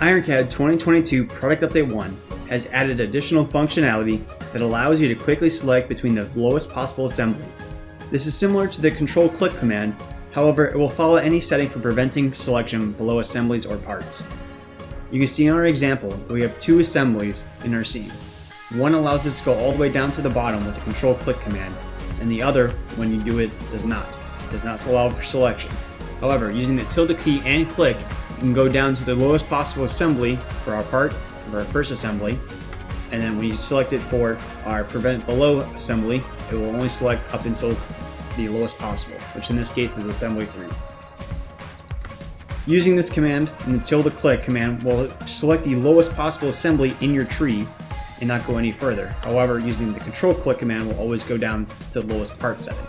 IronCAD 2022 Product Update 1 has added additional functionality that allows you to quickly select between the lowest possible assembly. This is similar to the control click command, however it will follow any setting for preventing selection below assemblies or parts. You can see in our example that we have two assemblies in our scene. One allows us to go all the way down to the bottom with the control click command, and the other, when you do it, does not allow for selection. However, using the tilde key and click, you can go down to the lowest possible assembly for our part, for our first assembly, and then when you select it for our prevent below assembly, it will only select up until the lowest possible, which in this case is assembly 3. Using this command and the tilde click command will select the lowest possible assembly in your tree and not go any further. However, using the control click command will always go down to the lowest part setting.